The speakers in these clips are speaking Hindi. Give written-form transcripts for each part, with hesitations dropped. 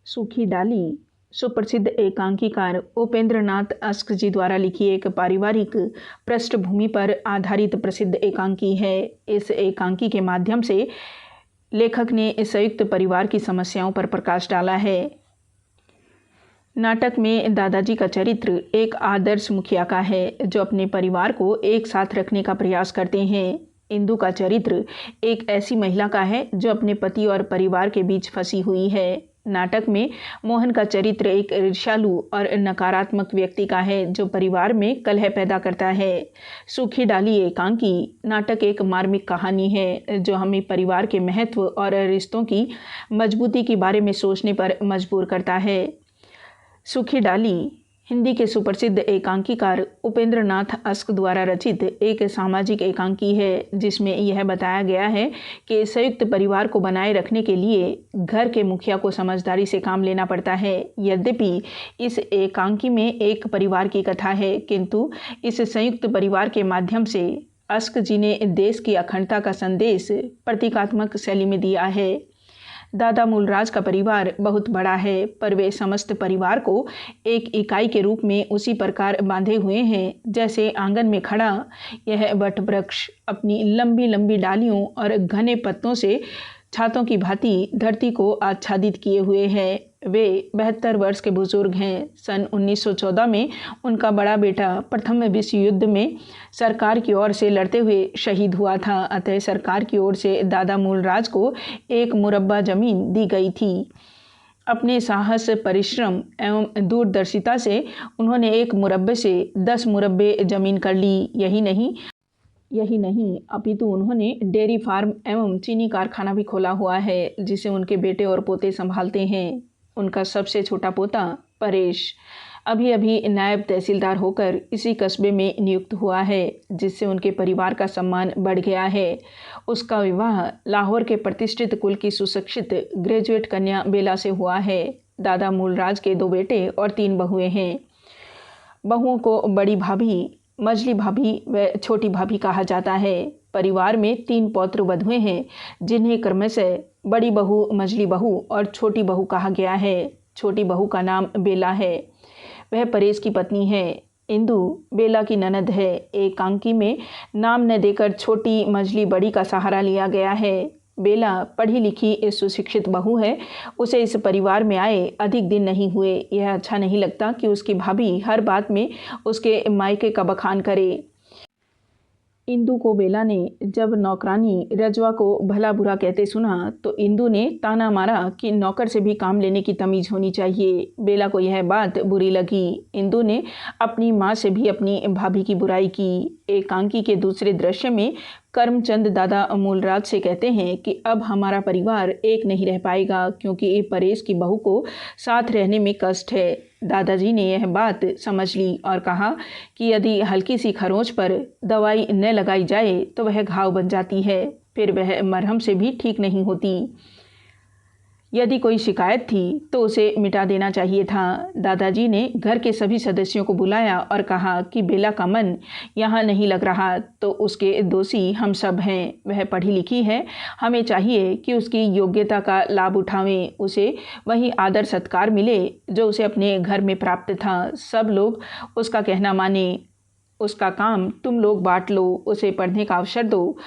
सूखी डाली सुप्रसिद्ध एकांकीकार उपेंद्र नाथ अस्क जी द्वारा लिखी एक पारिवारिक पृष्ठभूमि पर आधारित प्रसिद्ध एकांकी है। इस एकांकी के माध्यम से लेखक ने संयुक्त परिवार की समस्याओं पर प्रकाश डाला है। नाटक में दादाजी का चरित्र एक आदर्श मुखिया का है जो अपने परिवार को एक साथ रखने का प्रयास करते हैं। इंदु का चरित्र एक ऐसी महिला का है जो अपने पति और परिवार के बीच फंसी हुई है। नाटक में मोहन का चरित्र एक ईर्ष्यालु और नकारात्मक व्यक्ति का है जो परिवार में कलह पैदा करता है। सूखी डाली एकांकी नाटक एक मार्मिक कहानी है जो हमें परिवार के महत्व और रिश्तों की मजबूती के बारे में सोचने पर मजबूर करता है। सूखी डाली हिंदी के सुप्रसिद्ध एकांकीकार उपेंद्र नाथ अस्क द्वारा रचित एक सामाजिक एकांकी है जिसमें यह बताया गया है कि संयुक्त परिवार को बनाए रखने के लिए घर के मुखिया को समझदारी से काम लेना पड़ता है। यद्यपि इस एकांकी में एक परिवार की कथा है, किंतु इस संयुक्त परिवार के माध्यम से अस्क जी ने देश की अखंडता का संदेश प्रतीकात्मक शैली में दिया है। दादा मूलराज का परिवार बहुत बड़ा है, पर वे समस्त परिवार को एक इकाई के रूप में उसी प्रकार बांधे हुए हैं जैसे आंगन में खड़ा यह वट वृक्ष अपनी लंबी लंबी डालियों और घने पत्तों से छातों की भांति धरती को आच्छादित किए हुए हैं। वे 72 वर्ष के बुजुर्ग हैं। सन 1914 में उनका बड़ा बेटा प्रथम विश्व युद्ध में सरकार की ओर से लड़ते हुए शहीद हुआ था। अतः सरकार की ओर से दादा मूलराज को एक मुरब्बा जमीन दी गई थी। अपने साहस, परिश्रम एवं दूरदर्शिता से उन्होंने एक मुरब्बे से 10 मुरब्बे जमीन कर ली। यही नहीं अपितु उन्होंने डेयरी फार्म एवं चीनी कारखाना भी खोला हुआ है जिसे उनके बेटे और पोते संभालते हैं। उनका सबसे छोटा पोता परेश अभी अभी नायब तहसीलदार होकर इसी कस्बे में नियुक्त हुआ है, जिससे उनके परिवार का सम्मान बढ़ गया है। उसका विवाह लाहौर के प्रतिष्ठित कुल की सुशिक्षित ग्रेजुएट कन्या बेला से हुआ है। दादा मूलराज के 2 बेटे और 3 बहुएं हैं। बहुओं को बड़ी भाभी, मझली भाभी व छोटी भाभी कहा जाता है। परिवार में 3 पौत्र वधुएं हैं जिन्हें क्रमशः बड़ी बहू, मझली बहू और छोटी बहू कहा गया है। छोटी बहू का नाम बेला है, वह परेश की पत्नी है। इंदु बेला की ननद है। एकांकी में नाम न देकर छोटी, मझली, बड़ी का सहारा लिया गया है। बेला पढ़ी लिखी सुशिक्षित बहू है। उसे इस परिवार में आए अधिक दिन नहीं हुए। यह अच्छा नहीं लगता कि उसकी भाभी हर बात में उसके मायके का बखान करे। इंदु को बेला ने जब नौकरानी रजवा को भला बुरा कहते सुना तो इंदु ने ताना मारा कि नौकर से भी काम लेने की तमीज़ होनी चाहिए। बेला को यह बात बुरी लगी। इंदु ने अपनी माँ से भी अपनी भाभी की बुराई की। एकांकी के दूसरे दृश्य में करमचंद दादा मूलराज से कहते हैं कि अब हमारा परिवार एक नहीं रह पाएगा क्योंकि परेश की बहू को साथ रहने में कष्ट है। दादाजी ने यह बात समझ ली और कहा कि यदि हल्की सी खरोंच पर दवाई न लगाई जाए तो वह घाव बन जाती है, फिर वह मरहम से भी ठीक नहीं होती। यदि कोई शिकायत थी तो उसे मिटा देना चाहिए था। दादाजी ने घर के सभी सदस्यों को बुलाया और कहा कि बेला का मन यहाँ नहीं लग रहा तो उसके दोषी हम सब हैं। वह पढ़ी लिखी है, हमें चाहिए कि उसकी योग्यता का लाभ उठावें, उसे वही आदर सत्कार मिले जो उसे अपने घर में प्राप्त था। सब लोग उसका कहना माने, उसका काम तुम लोग बांट लो, उसे पढ़ने का अवसर दो,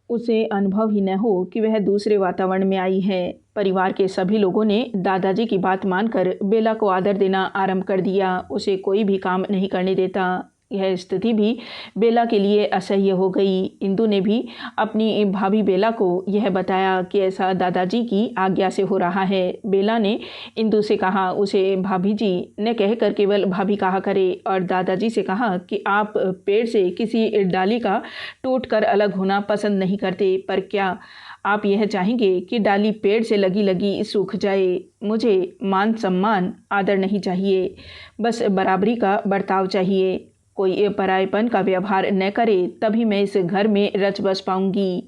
उसे अनुभव ही न हो कि वह दूसरे वातावरण में आई है। परिवार के सभी लोगों ने दादाजी की बात मानकर बेला को आदर देना आरंभ कर दिया। उसे कोई भी काम नहीं करने देता। यह स्थिति भी बेला के लिए असह्य हो गई। इंदु ने भी अपनी भाभी बेला को यह बताया कि ऐसा दादाजी की आज्ञा से हो रहा है। बेला ने इंदु से कहा उसे भाभी जी न कहकर केवल भाभी कहा करे और दादाजी से कहा कि आप पेड़ से किसी डाली का टूट कर अलग होना पसंद नहीं करते, पर क्या आप यह चाहेंगे कि डाली पेड़ से लगी लगी सूख जाए? मुझे मान सम्मान आदर नहीं चाहिए, बस बराबरी का बर्ताव चाहिए। कोई परायेपन का व्यवहार न करे तभी मैं इस घर में रच बस पाऊंगी।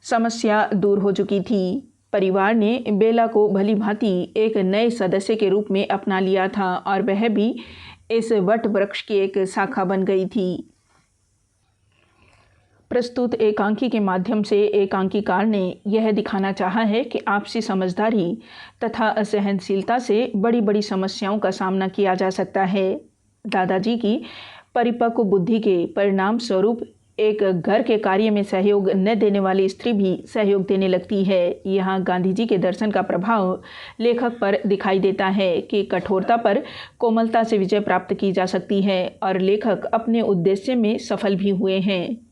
समस्या दूर हो चुकी थी। परिवार ने बेला को भली भांति एक नए सदस्य के रूप में अपना लिया था और वह भी इस वट वृक्ष की एक शाखा बन गई थी। प्रस्तुत एकांकी के माध्यम से एकांकीकार ने यह दिखाना चाहा है कि आपसी समझदारी तथा असहनशीलता से बड़ी बड़ी समस्याओं का सामना किया जा सकता है। दादाजी की परिपक्व बुद्धि के परिणाम स्वरूप एक घर के कार्य में सहयोग न देने वाली स्त्री भी सहयोग देने लगती है। यहाँ गांधी जी के दर्शन का प्रभाव लेखक पर दिखाई देता है कि कठोरता पर कोमलता से विजय प्राप्त की जा सकती है और लेखक अपने उद्देश्य में सफल भी हुए हैं।